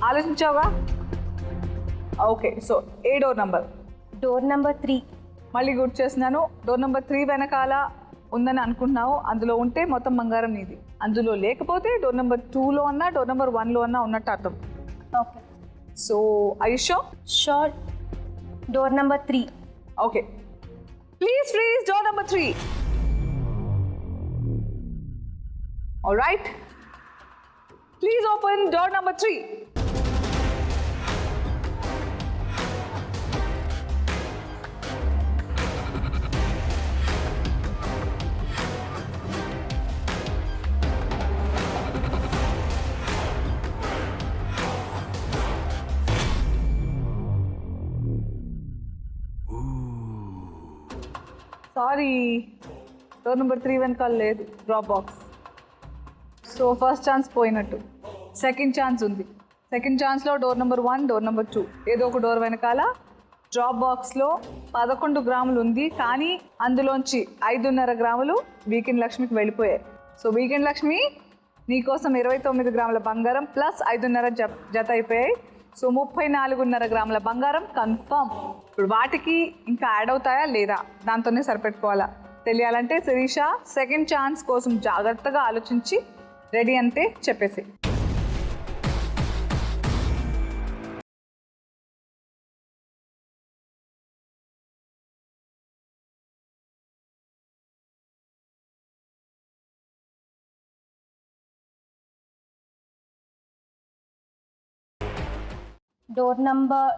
ఆలోచించావుగా? Okay, so ఏ door number? Door number 3. మళ్ళీ గుర్తు చేస్తున్నాను, డోర్ నెంబర్ 3 వెనకాల ఉందని అనుకుంటున్నావు. అందులో ఉంటే మొత్తం బంగారం నీది. అందులో లేకపోతే డోర్ నెంబర్ 2లో అన్నా డోర్ నెంబర్ 1లో అన్నా ఉన్నట్టు అర్థం. Okay. So I sure? Sure. Door number 3. Okay, please freeze door number 3. Alright, please open door number 3. Sorry, door number 3 వెనకాల లేదు drop box. So first chance పోయినట్టు. సెకండ్ ఛాన్స్ ఉంది. Second ఛాన్స్లో డోర్ నెంబర్ 1, డోర్ నెంబర్ 2 ఏదో ఒక door వెనకాల drop బాక్స్లో 11 గ్రాములు ఉంది. కానీ అందులోంచి 5.5 గ్రాములు వీకెండ్ లక్ష్మికి వెళ్ళిపోయాయి. సో వీకెండ్ లక్ష్మి నీకోసం 29 గ్రాముల బంగారం ప్లస్ 5.5 జత అయిపోయాయి. సో 34.5 గ్రాముల బంగారం కన్ఫర్మ్. ఇప్పుడు వాటికి ఇంకా యాడ్ అవుతాయా లేదా దాంతోనే సరిపెట్టుకోవాలా తెలియాలంటే శిరీష సెకండ్ ఛాన్స్ కోసం జాగ్రత్తగా ఆలోచించి రెడీ అంటే చెప్పేసి. Door number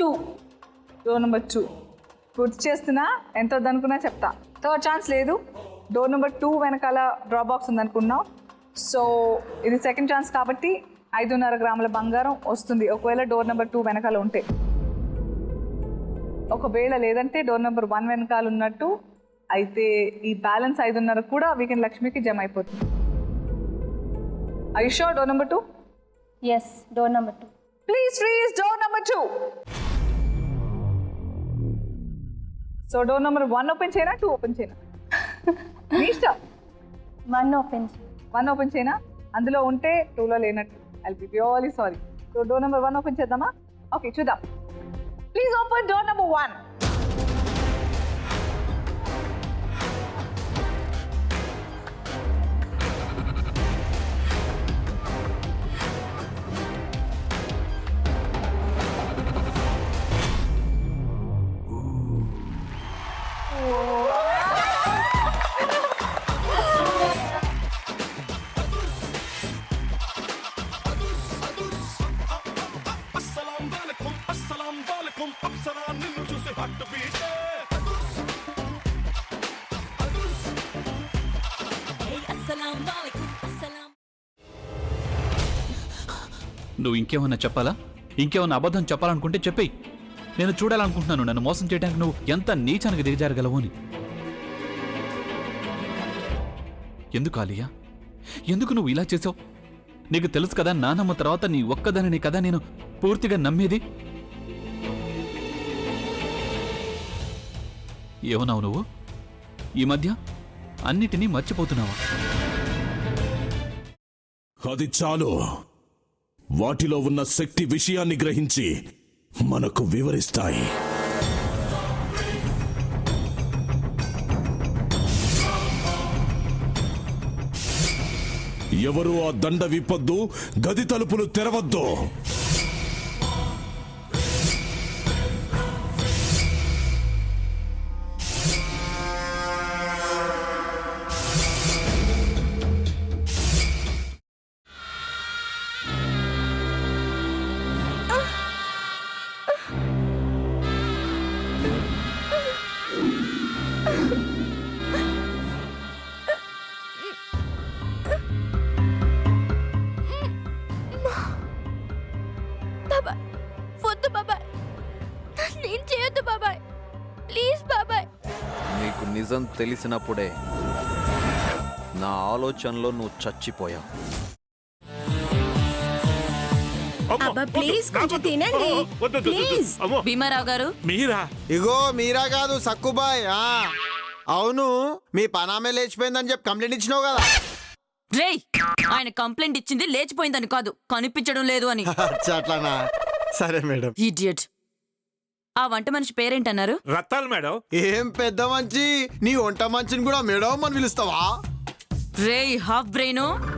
2. డోర్ నెంబర్ 2 గుర్తు చేస్తున్నా, ఎంత వద్దనుకున్నా చెప్తా. థర్డ్ ఛాన్స్ లేదు. డోర్ నెంబర్ 2 వెనకాల డ్రాప్ బాక్స్ ఉందనుకున్నావు. సో ఇది సెకండ్ ఛాన్స్ కాబట్టి 5.5 గ్రాముల బంగారం వస్తుంది ఒకవేళ డోర్ నెంబర్ 2 వెనకాల ఉంటే. ఒకవేళ లేదంటే డోర్ నెంబర్ 1 వెనకాల ఉన్నట్టు అయితే ఈ బ్యాలెన్స్ 5.5 కూడా వీకెండ్ లక్ష్మికి జమ అయిపోతుంది. I sure door number 2? Yes, door number 2. Please freeze door number 2. So door number 1 open చేయనా 2 ఓపెన్ చేయనా? నీ ఇష్టం. 1 ఓపెన్. 1 ఓపెన్ చేయనా? అందులో ఉంటే 2లో లేనట్టు. I'll be really sorry. So door number 1 open చేద్దామా? ఓకే, చూద్దాం. Please open door number 1. నువ్వు ఇంకేమన్నా చెప్పాలా? ఇంకేమన్నా అబద్ధం చెప్పాలనుకుంటే చెప్పేయి. నేను చూడాలనుకుంటున్నాను నన్ను మోసం చేయడానికి నువ్వు ఎంత నీచానికి దిగజారగలవు అని. ఎందుకు ఆలియా, ఎందుకు నువ్వు ఇలా చేసావు? నీకు తెలుసు కదా నానమ్మ తర్వాత నీ ఒక్కదానిని కదా నేను పూర్తిగా నమ్మేది. ఏమన్నావు నువ్వు? ఈ మధ్య అన్నిటినీ మర్చిపోతున్నావా? అది చాలు. వాటిలో ఉన్న శక్తి విషయాన్ని గ్రహించి మనకు వివరిస్తాయి. ఎవరు ఆ దండ విప్పొద్దు, గది తలుపులు తెరవద్దు. నీకు నిజం తెలిసినప్పుడే నా ఆలోచనలో నువ్వు చచ్చిపోయావు. ప్లీజ్ కొంచెం తినండి ప్లీజ్. భీమారావు గారు మీరా? ఇగో మీరా కాదు సక్కుబాయ్. అవును, మీ పనామే లేచిపోయిందని చెప్పి కంప్లైంట్ ఇచ్చినావు కదా. రేయ్ ఆయన కంప్లైంట్ ఇచ్చింది లేచిపోయిందని కాదు కనిపించడం లేదు అని. అట్లానా? సరే మేడం. ఇడియట్. ఆ వంట మనిషి పేరేంటన్నారు? రత్తాలు మేడం. ఏం పెద్ద మంచి, నీ వంట మంచిని కూడా మేడం అని పిలుస్తావా? రేయ్ హాఫ్ బ్రెయిన్,